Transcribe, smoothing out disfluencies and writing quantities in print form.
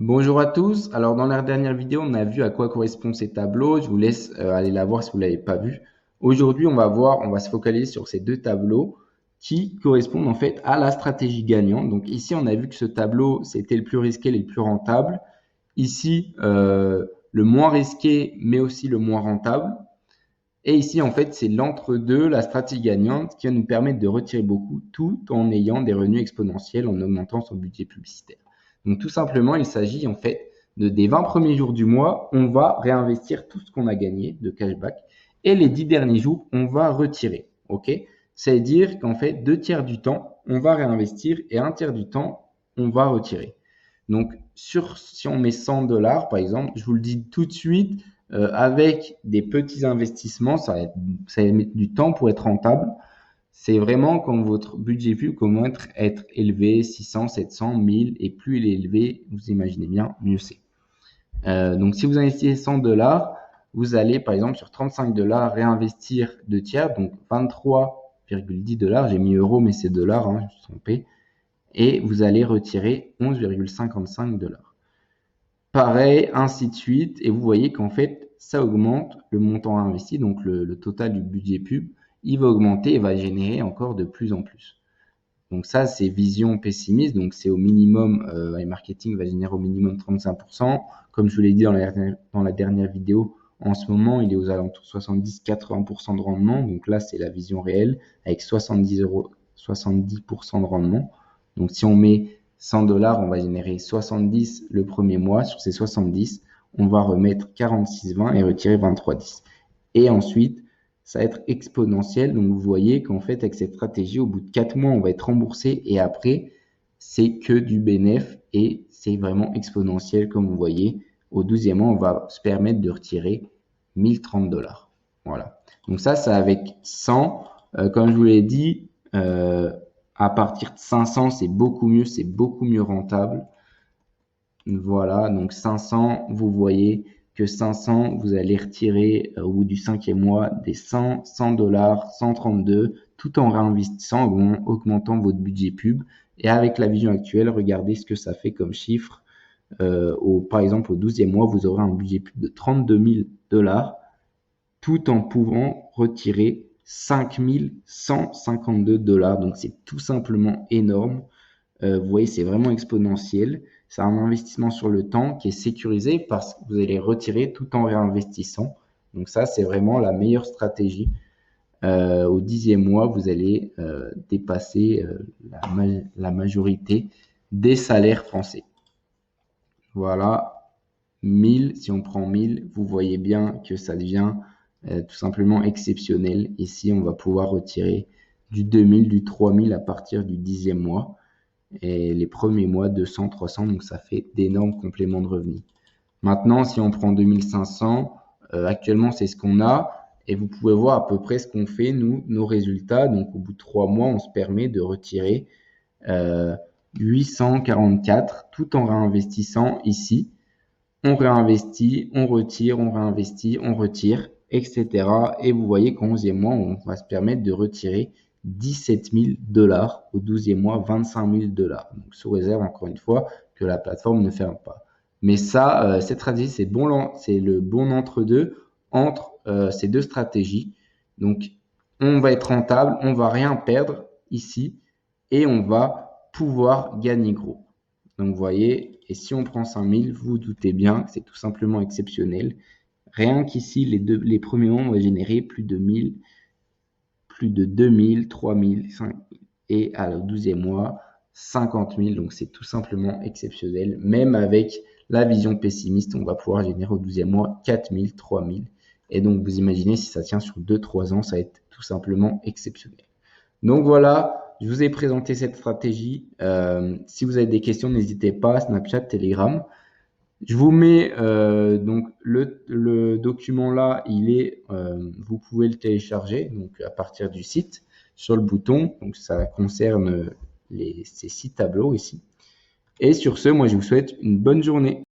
Bonjour à tous. Alors, dans la dernière vidéo, on a vu à quoi correspondent ces tableaux. Je vous laisse aller la voir si vous ne l'avez pas vu. Aujourd'hui, on va se focaliser sur ces deux tableaux qui correspondent en fait à la stratégie gagnante. Donc ici, on a vu que ce tableau, c'était le plus risqué et le plus rentable. Ici, le moins risqué, mais aussi le moins rentable. Et ici, en fait, c'est l'entre-deux, la stratégie gagnante, qui va nous permettre de retirer beaucoup tout en ayant des revenus exponentiels en augmentant son budget publicitaire. Donc, tout simplement, il s'agit en fait des 20 premiers jours du mois, on va réinvestir tout ce qu'on a gagné de cashback. Et les 10 derniers jours, on va retirer. OK? C'est-à-dire qu'en fait, 2 tiers du temps, on va réinvestir et 1 tiers du temps, on va retirer. Donc, si on met 100 dollars, par exemple, je vous le dis tout de suite, avec des petits investissements, ça va mettre du temps pour être rentable. C'est vraiment quand votre budget pub commence à être élevé, 600, 700, 1000, et plus il est élevé, vous imaginez bien, mieux c'est. Donc, si vous investissez 100 dollars, vous allez, par exemple, sur 35 dollars, réinvestir 2 tiers, donc 23,10 dollars. J'ai mis euros, mais c'est dollars, hein, je me suis trompé. Et vous allez retirer 11,55 dollars. Pareil, ainsi de suite. Et vous voyez qu'en fait, ça augmente le montant investi, donc le total du budget pub, il va augmenter et va générer encore de plus en plus. Donc ça, c'est vision pessimiste. Donc c'est au minimum, iMarketing va générer au minimum 35%. Comme je vous l'ai dit dans la dernière vidéo, en ce moment, il est aux alentours de 70-80% de rendement. Donc là, c'est la vision réelle avec 70% de rendement. Donc si on met 100 dollars, on va générer 70 le premier mois. Sur ces 70, on va remettre 46,20 et retirer 23,10. Et ensuite, ça va être exponentiel. Donc, vous voyez qu'en fait, avec cette stratégie, au bout de 4 mois, on va être remboursé et après, c'est que du bénéfice et c'est vraiment exponentiel. Comme vous voyez, au 12e mois, on va se permettre de retirer 1030 dollars. Voilà. Donc ça, c'est avec 100. Comme je vous l'ai dit, à partir de 500, c'est beaucoup mieux rentable. Voilà, donc 500, vous voyez que 500, vous allez retirer au bout du 5e mois des 100 dollars, 132, tout en réinvestissant, en augmentant votre budget pub. Et avec la vision actuelle, regardez ce que ça fait comme chiffre. Par exemple, au 12e mois, vous aurez un budget pub de 32 000 dollars, tout en pouvant retirer 5 152 dollars. Donc, c'est tout simplement énorme. Vous voyez, c'est vraiment exponentiel. C'est un investissement sur le temps qui est sécurisé parce que vous allez retirer tout en réinvestissant. Donc ça, c'est vraiment la meilleure stratégie. Au 10e mois, vous allez dépasser la majorité des salaires français. Voilà, 1000, si on prend 1000, vous voyez bien que ça devient tout simplement exceptionnel. Ici, on va pouvoir retirer du 2000, du 3000 à partir du 10e mois. Et les premiers mois 200, 300, donc ça fait d'énormes compléments de revenus. Maintenant, si on prend 2500, actuellement c'est ce qu'on a et vous pouvez voir à peu près ce qu'on fait, nous, nos résultats. Donc au bout de 3 mois, on se permet de retirer 844 tout en réinvestissant ici. On réinvestit, on retire, on réinvestit, on retire, etc. Et vous voyez qu'au 11e mois, on va se permettre de retirer 17 000 dollars, au 12e mois 25 000 dollars. Donc sous réserve encore une fois que la plateforme ne ferme pas. Mais ça, cette stratégie, c'est le bon entre-deux entre ces deux stratégies. Donc on va être rentable, on va rien perdre ici et on va pouvoir gagner gros. Donc vous voyez, et si on prend 5000, vous doutez bien que c'est tout simplement exceptionnel. Rien qu'ici, les premiers mois, on va générer plus de 1000, plus de 2000, 3000, 5000. Et à le 12e mois, 50 000. Donc c'est tout simplement exceptionnel. Même avec la vision pessimiste, on va pouvoir générer au 12e mois 4000, 3000. Et donc vous imaginez si ça tient sur 2-3 ans, ça va être tout simplement exceptionnel. Donc voilà, je vous ai présenté cette stratégie. Si vous avez des questions, n'hésitez pas, Snapchat, Telegram. Je vous mets donc le document là, vous pouvez le télécharger donc à partir du site sur le bouton. Donc ça concerne ces 6 tableaux ici. Et sur ce, moi je vous souhaite une bonne journée.